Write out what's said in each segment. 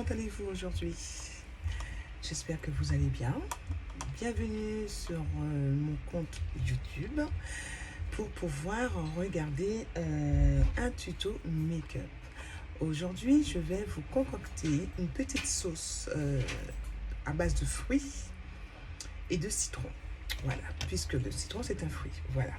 comment allez-vous aujourd'hui? J'espère que vous allez bien. Bienvenue sur mon compte YouTube pour pouvoir regarder un tuto make-up. Aujourd'hui, je vais vous concocter une petite sauce à base de fruits et de citron. Voilà, puisque le citron, c'est un fruit. Voilà.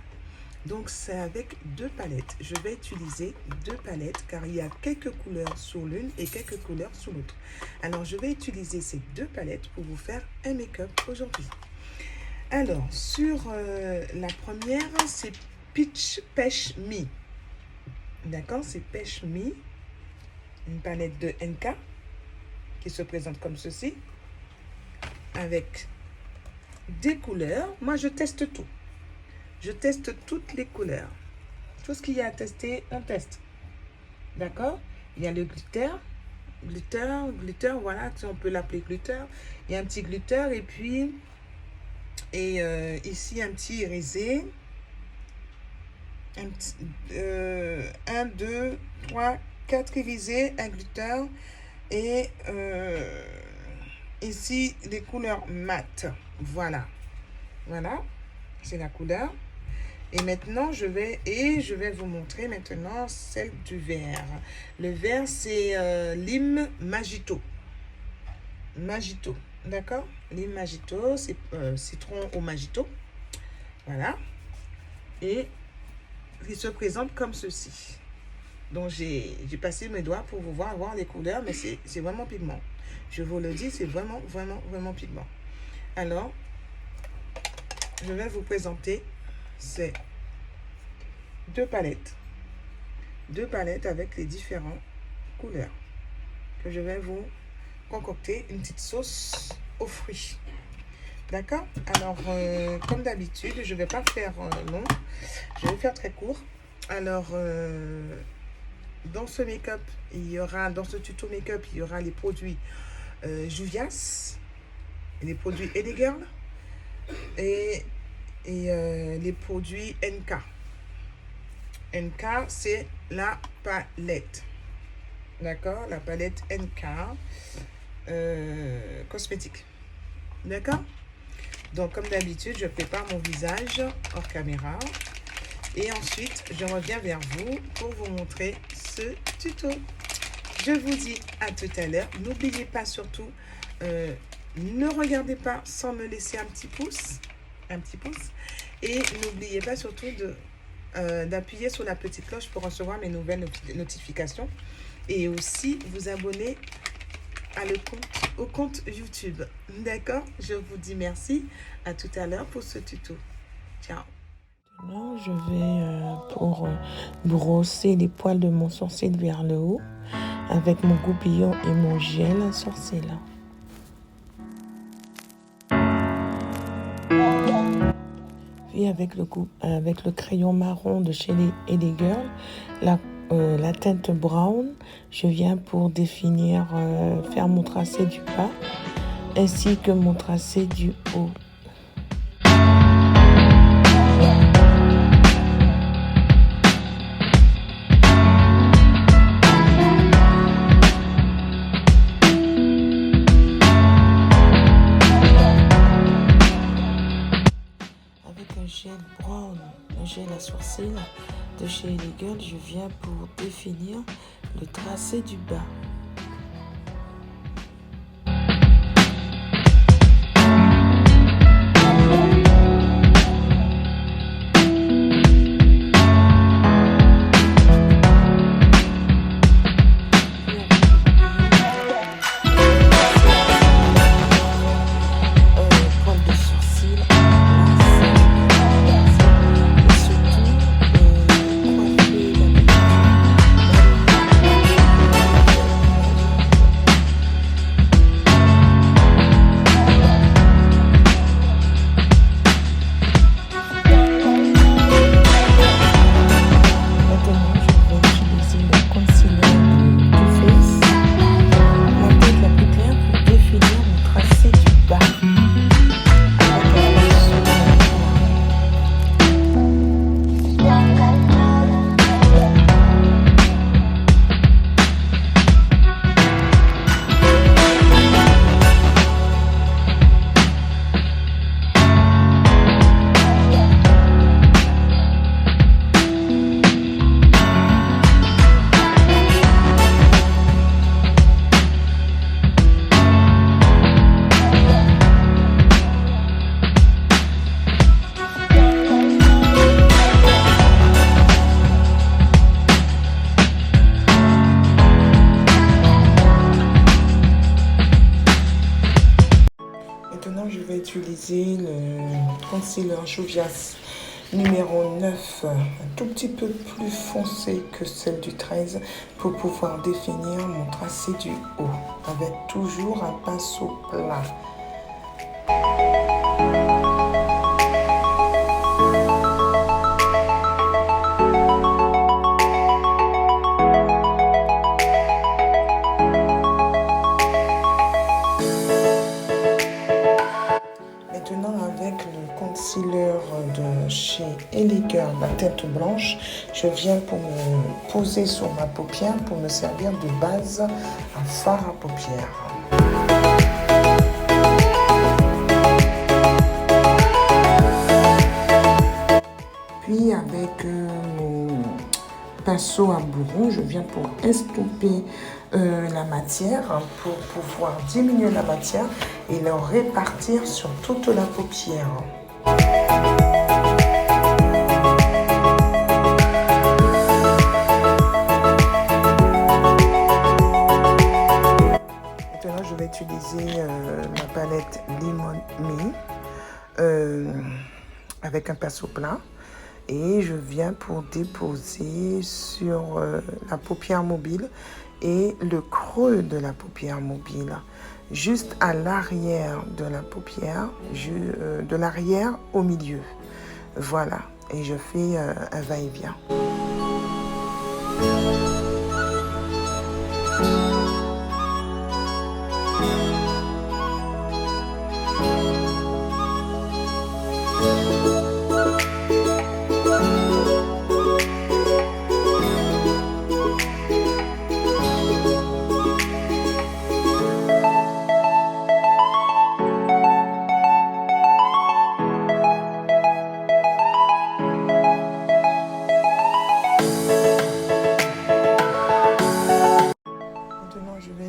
Donc, c'est avec deux palettes. Je vais utiliser deux palettes car il y a quelques couleurs sur l'une et quelques couleurs sur l'autre. Alors, je vais utiliser ces deux palettes pour vous faire un make-up aujourd'hui. Alors, sur la première, c'est Peach Peach Me. D'accord, c'est Peach Me. Une palette de NK qui se présente comme ceci. Avec des couleurs. Moi, je teste tout. Je teste toutes les couleurs. Tout ce qu'il y a à tester, on teste. D'accord? Il y a le glitter. Glitter, voilà, on peut l'appeler glitter. Il y a un petit glitter et puis, ici, un petit irisé. 1, 2, 3, 4 irisés, un glitter. Et ici, des couleurs mat. Voilà. Voilà, c'est la couleur. Et maintenant, je vais vous montrer maintenant celle du vert. Le vert, c'est Lime Magito. Magito, d'accord? Lime Magito, c'est citron au Magito. Voilà. Et il se présente comme ceci. Donc, j'ai passé mes doigts pour vous voir les couleurs, mais c'est vraiment pigment. Je vous le dis, c'est vraiment pigment. Alors, je vais vous présenter ces deux palettes avec les différentes couleurs que je vais vous concocter une petite sauce aux fruits. D'accord? Alors, comme d'habitude, je ne vais pas faire long, je vais faire très court. Alors, dans ce make-up, dans ce tuto make-up, il y aura les produits Juvias, les produits Elegirl et les produits NK. NK, c'est la palette. D'accord? La palette NK cosmétique. D'accord? Donc, comme d'habitude, je prépare mon visage hors caméra. Et ensuite, je reviens vers vous pour vous montrer ce tuto. Je vous dis à tout à l'heure. N'oubliez pas surtout, ne regardez pas sans me laisser un petit pouce. Et n'oubliez pas surtout d'appuyer sur la petite cloche pour recevoir mes nouvelles notifications. Et aussi vous abonner au compte YouTube. D'accord? Je vous dis merci. À tout à l'heure pour ce tuto. Ciao. Maintenant, je vais pour brosser les poils de mon sourcil vers le haut avec mon goupillon et mon gel à sourcil. Puis avec le crayon marron de chez Elegirl, la teinte brown, je viens pour définir, faire mon tracé du bas ainsi que mon tracé du haut. Un gel à sourcil de chez Elegirl, je viens pour définir le tracé du bas. concealer Juvia's numéro 9, un tout petit peu plus foncé que celle du 13 pour pouvoir définir mon tracé du haut avec toujours un pinceau plat. Maintenant, avec le concealer de chez Elegirl, la tête blanche, je viens pour me poser sur ma paupière pour me servir de base à fard à paupières. Puis avec mon pinceau à bourron, je viens pour estomper la matière pour pouvoir diminuer la matière et le répartir sur toute la paupière. Maintenant, je vais utiliser ma palette Lemon Me avec un pinceau plat. Et je viens pour déposer sur la paupière mobile et le creux de la paupière mobile, juste à l'arrière de la paupière, de l'arrière au milieu. Voilà, et je fais un va-et-vient.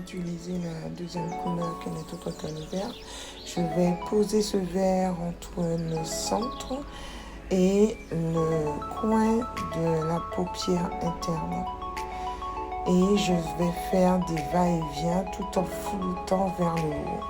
Utiliser la deuxième couleur qui n'est autre que le vert. Je vais poser ce vert entre le centre et le coin de la paupière interne. Et je vais faire des va-et-vient tout en floutant vers le haut.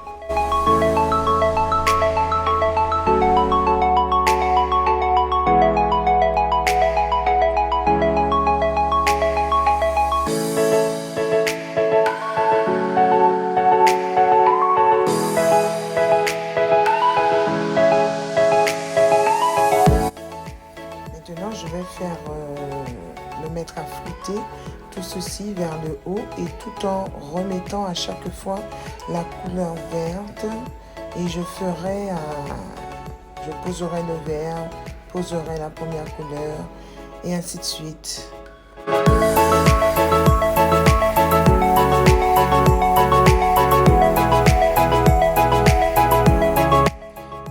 Maintenant, je vais faire le mettre à flouter tout ceci vers le haut et tout en remettant à chaque fois la couleur verte. Et je ferai, je poserai le vert, poserai la première couleur et ainsi de suite.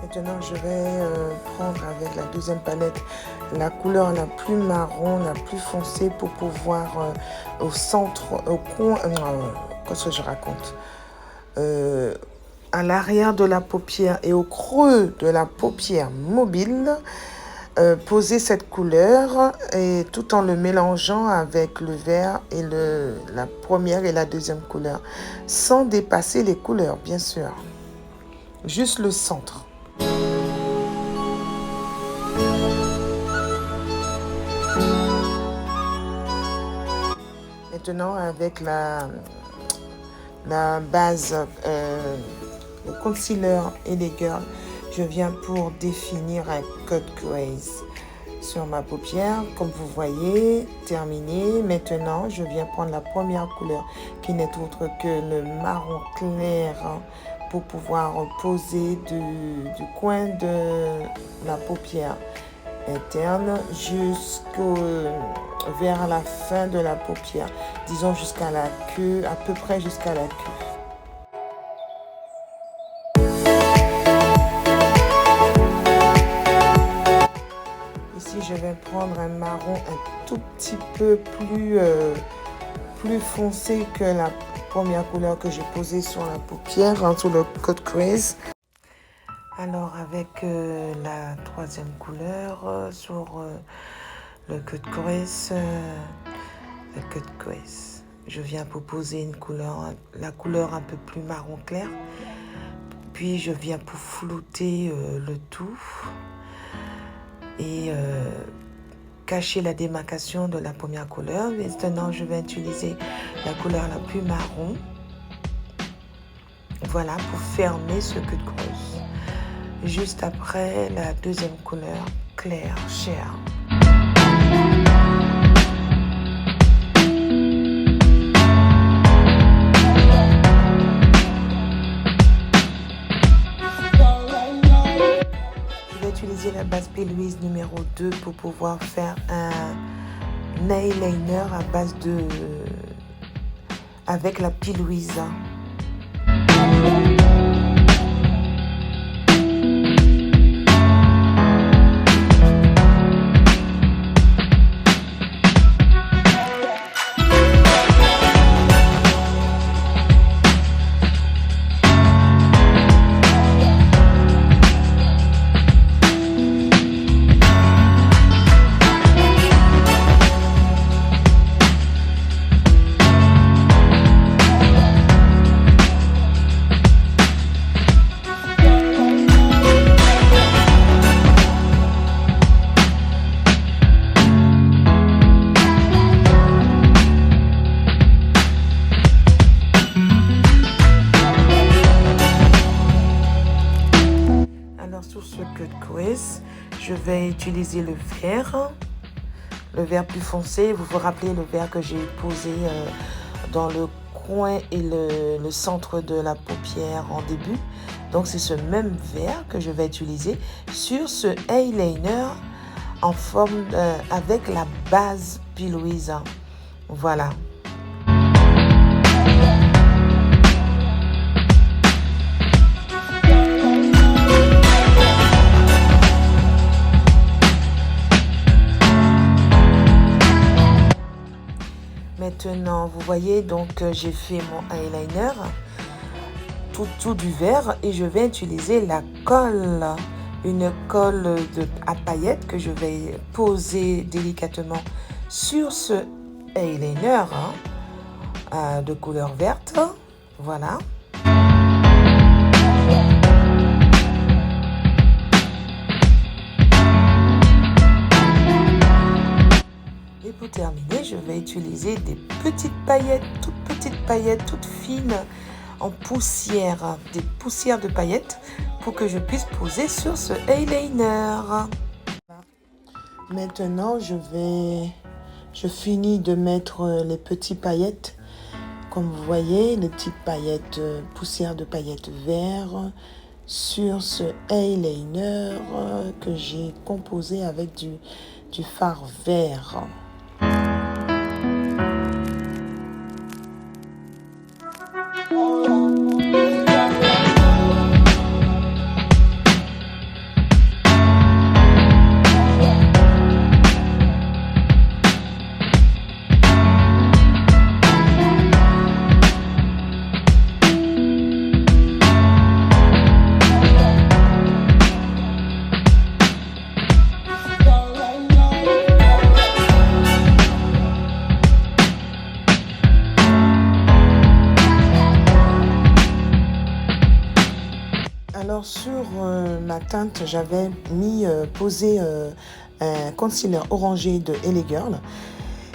Maintenant, je vais prendre avec la deuxième palette la couleur la plus marron, la plus foncée pour pouvoir au centre, au coin, qu'est-ce que je raconte, à l'arrière de la paupière et au creux de la paupière mobile, poser cette couleur et tout en le mélangeant avec le vert et la première et la deuxième couleur, sans dépasser les couleurs, bien sûr, juste le centre. Maintenant, avec la base, le concealer Elegirl, je viens pour définir un cut grace sur ma paupière. Comme vous voyez, terminé. Maintenant, je viens prendre la première couleur qui n'est autre que le marron clair pour pouvoir poser du coin de la paupière interne vers la fin de la paupière, disons jusqu'à la queue, à peu près jusqu'à la queue. Ici, je vais prendre un marron un tout petit peu plus foncé que la première couleur que j'ai posée sur la paupière, sur le cut crease. Alors, avec la troisième couleur sur le cut crease, je viens pour poser une couleur, la couleur un peu plus marron clair. Puis, je viens pour flouter le tout et cacher la démarcation de la première couleur. Maintenant, je vais utiliser la couleur la plus marron. Voilà, pour fermer ce cut creuse. Juste après la deuxième couleur claire, chair. Je vais utiliser la base P. Louise numéro 2 pour pouvoir faire un eyeliner à base de... avec la P. Louise. Sur ce cut crease, je vais utiliser le vert plus foncé. Vous vous rappelez le vert que j'ai posé dans le coin et le centre de la paupière en début. Donc c'est ce même vert que je vais utiliser sur ce eyeliner en forme avec la base P. Louise. Voilà. Maintenant, vous voyez, donc j'ai fait mon eyeliner tout du vert et je vais utiliser la colle, une colle à paillettes que je vais poser délicatement sur ce eyeliner de couleur verte. Voilà. Et pour terminer, je vais utiliser des petites paillettes, toutes fines en poussière, des poussières de paillettes pour que je puisse poser sur ce eyeliner. Maintenant, je finis de mettre les petites paillettes. Comme vous voyez, les petites paillettes, poussière de paillettes vert sur ce eyeliner que j'ai composé avec du fard vert. Alors sur ma teinte, j'avais posé un concealer orangé de LA Girl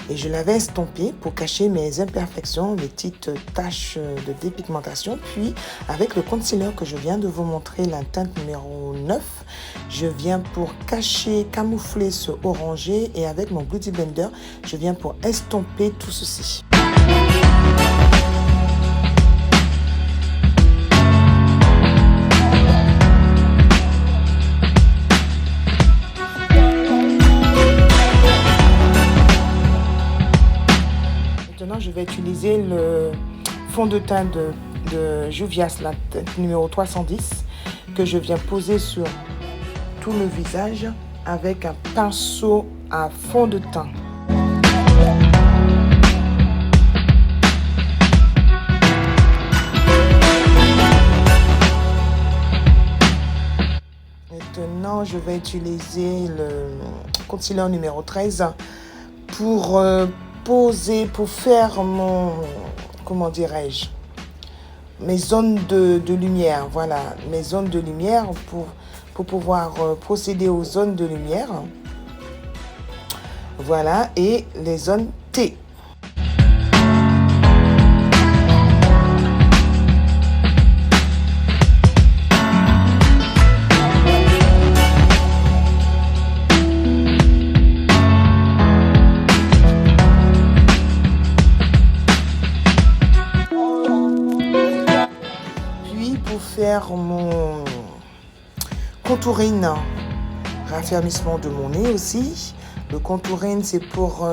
et je l'avais estompé pour cacher mes imperfections, mes petites taches de dépigmentation. Puis avec le concealer que je viens de vous montrer, la teinte numéro 9, je viens pour camoufler ce orangé et avec mon Beauty Blender, je viens pour estomper tout ceci. Maintenant, je vais utiliser le fond de teint de Juvia's, la teinte numéro 310, que je viens poser sur tout le visage avec un pinceau à fond de teint. Maintenant, je vais utiliser le concealer numéro 13 pour poser, pour faire mon, comment dirais-je, mes zones de lumière. Voilà, mes zones de lumière pour pour pouvoir procéder aux zones de lumière. Voilà, et les zones T. Puis pour faire mon contouring, raffermissement de mon nez aussi. Le contouring, c'est pour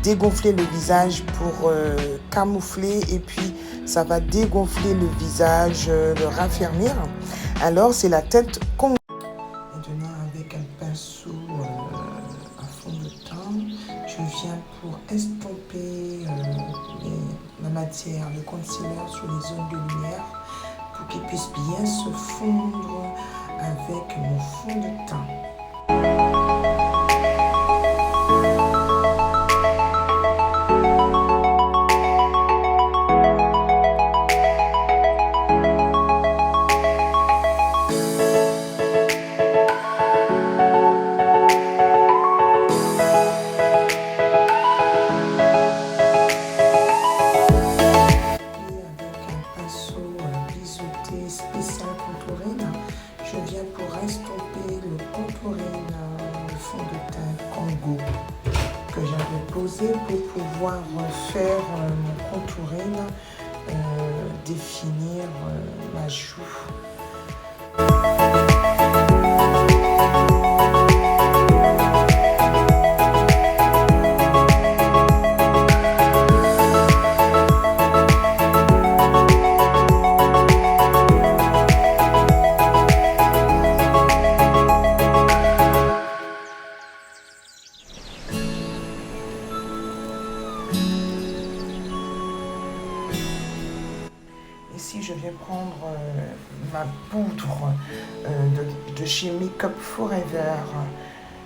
dégonfler le visage, pour camoufler, et puis ça va dégonfler le visage, le raffermir. Alors, c'est la teinte Congo. Maintenant, avec un pinceau à fond de teint, je viens pour estomper la matière, le concealer sur les zones de lumière, pour qu'il puisse bien se fondre avec mon fond de teint. Spécial contouring, je viens pour estomper le contouring, le fond de teint Congo que j'avais posé pour pouvoir faire mon contouring, définir ma joue. Ici, je viens prendre ma poudre de chez Make Up Forever,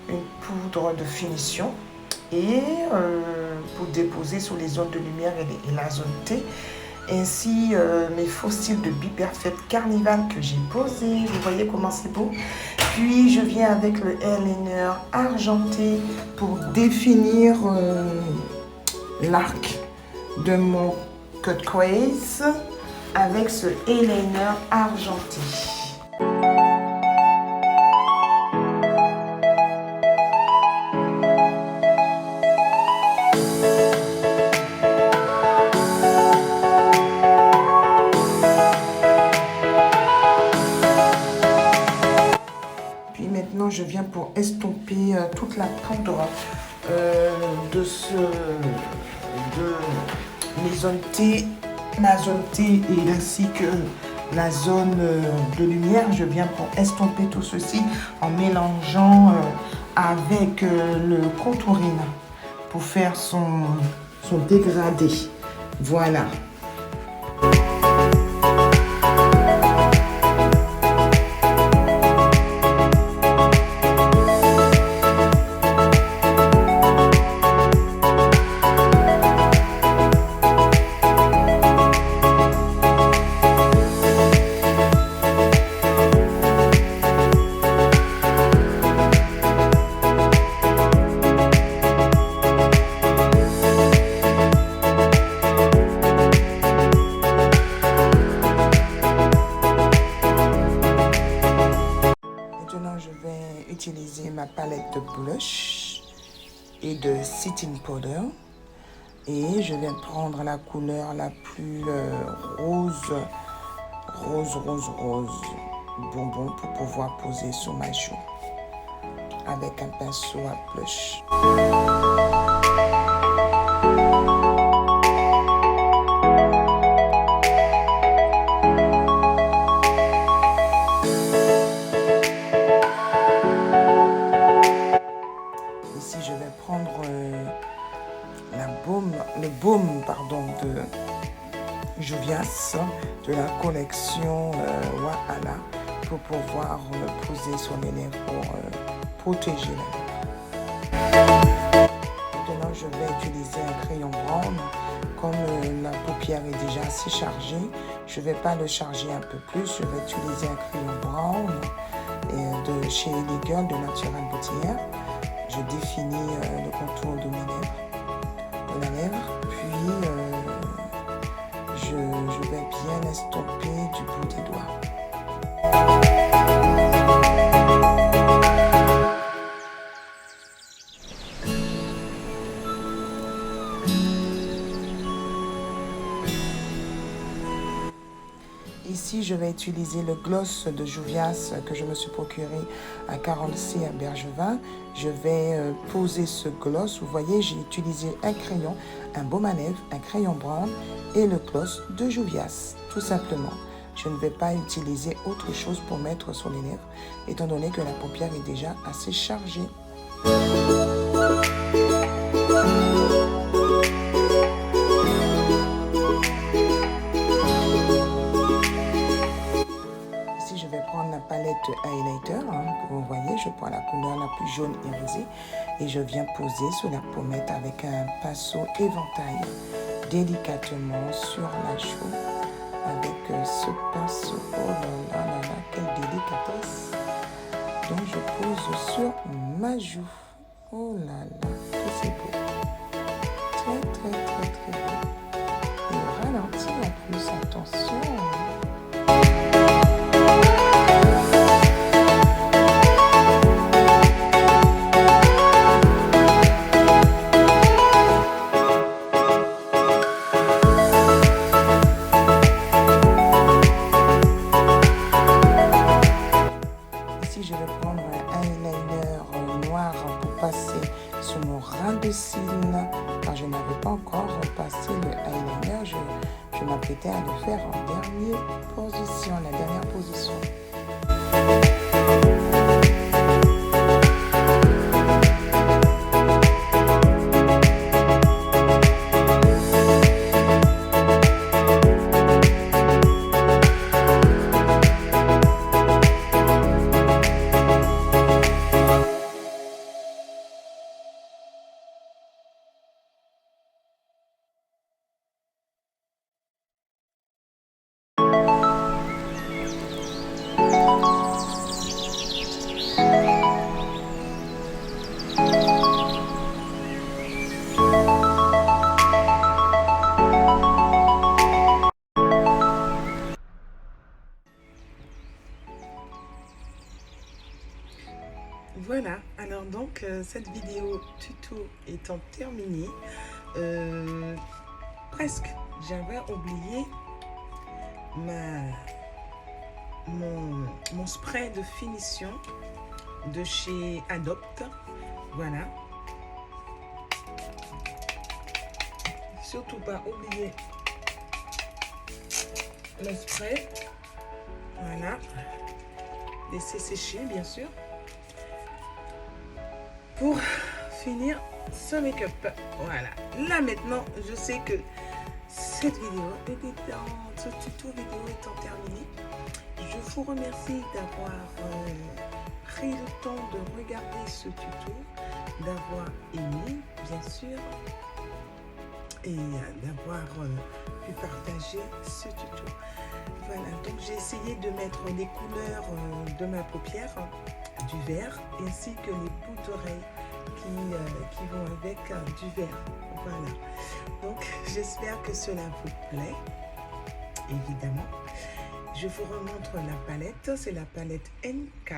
une poudre de finition, et pour déposer sur les zones de lumière et la zone T. Ainsi, mes fossiles de Be Perfect Carnival que j'ai posés. Vous voyez comment c'est beau. Puis, je viens avec le eyeliner argenté pour définir l'arc de mon cut crease avec ce eyeliner argenté. Puis maintenant, je viens pour estomper toute la poudre de mes zones T, ma zone T, et ainsi que la zone de lumière. Je viens pour estomper tout ceci en mélangeant avec le contouring pour faire son dégradé. Voilà. Utiliser ma palette de blush et de setting powder, et je vais prendre la couleur la plus rose bonbon pour pouvoir poser sur ma joue avec un pinceau à blush. Le baume de Juvia's de la collection Wahala pour pouvoir le poser sur les lèvres pour protéger les lèvres. Maintenant, je vais utiliser un crayon brown. Comme la paupière est déjà assez chargée, je ne vais pas le charger un peu plus. Je vais utiliser un crayon brown de chez les Girls de Natural Beauty. Je définis le contour de mes lèvres, de la lèvre, puis je vais bien estomper du bout des doigts. Ici, je vais utiliser le gloss de Juvia's que je me suis procuré à Carole C à Bergevin. Je vais poser ce gloss. Vous voyez, j'ai utilisé un crayon, un baume à lèvres, un crayon brown et le gloss de Juvia's, tout simplement. Je ne vais pas utiliser autre chose pour mettre sur les lèvres, étant donné que la paupière est déjà assez chargée. Highlighter, que vous voyez, je prends la couleur la plus jaune irisée et je viens poser sur la pommette avec un pinceau éventail délicatement sur la joue avec ce pinceau. Oh là là là là, quelle délicatesse! Donc je pose sur ma joue. Oh là là, que c'est beau, très très très très beau. Et au ralenti en plus, attention. Je vais prendre un eyeliner noir pour passer sur mon ras de cils, car je n'avais pas encore passé le eyeliner. Je m'apprêtais à le faire en dernière position, la dernière position. Voilà, alors donc cette vidéo tuto étant terminée, presque j'avais oublié mon spray de finition de chez Adopt. Voilà, surtout pas oublier le spray. Voilà, laisser sécher bien sûr pour finir ce make-up. Voilà, là maintenant je sais que cette vidéo ce tuto vidéo étant terminé, je vous remercie d'avoir pris le temps de regarder ce tuto, d'avoir aimé bien sûr et d'avoir pu partager ce tuto. Voilà, donc j'ai essayé de mettre les couleurs de ma paupière, du vert, ainsi que les boucles d'oreilles qui vont avec du vert. Voilà, donc j'espère que cela vous plaît, évidemment. Je vous remontre la palette, c'est la palette NK.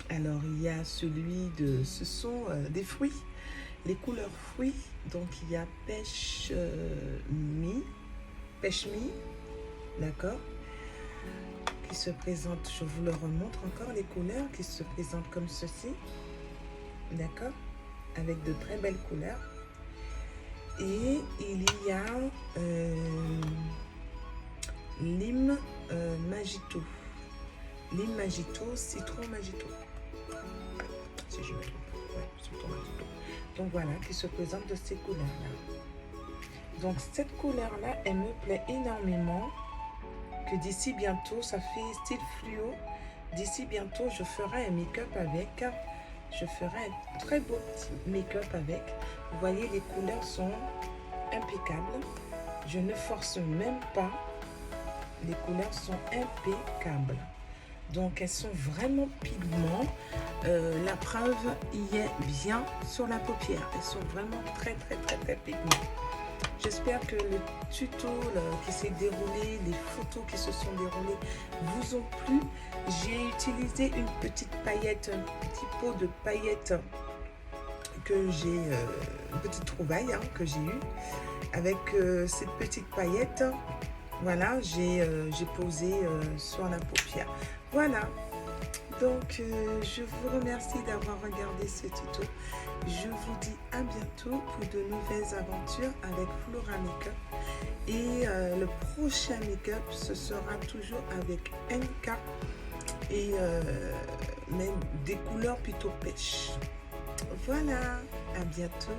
Alors il y a celui de, ce sont des fruits, les couleurs fruits, donc il y a pêche mi, d'accord, qui se présente, je vous le remontre encore, les couleurs qui se présentent comme ceci, d'accord, avec de très belles couleurs. Et il y a lime magito, lime magito, citron magito, si je me trompe, ouais, citron magito. Donc voilà, qui se présente de ces couleurs là. Donc cette couleur là, elle me plaît énormément, que d'ici bientôt, ça fait style fluo, d'ici bientôt je ferai un make-up avec, je ferai un très beau make-up avec. Vous voyez, les couleurs sont impeccables, je ne force même pas, les couleurs sont impeccables. Donc elles sont vraiment pigments. La preuve y est bien sur la paupière. Elles sont vraiment très pigments. J'espère que le tuto qui s'est déroulé, les photos qui se sont déroulées vous ont plu. J'ai utilisé une petite paillette, un petit pot de paillettes que j'ai, une petite trouvaille que j'ai eue. Avec cette petite paillette, voilà, j'ai posé sur la paupière. Voilà. Donc, je vous remercie d'avoir regardé ce tuto. Je vous dis à bientôt pour de nouvelles aventures avec Flora Makeup. Et le prochain make-up, ce sera toujours avec NK et mais des couleurs plutôt pêche. Voilà, à bientôt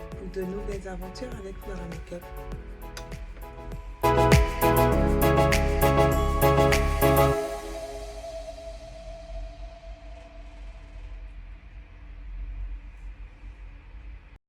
pour de nouvelles aventures avec Flora Makeup.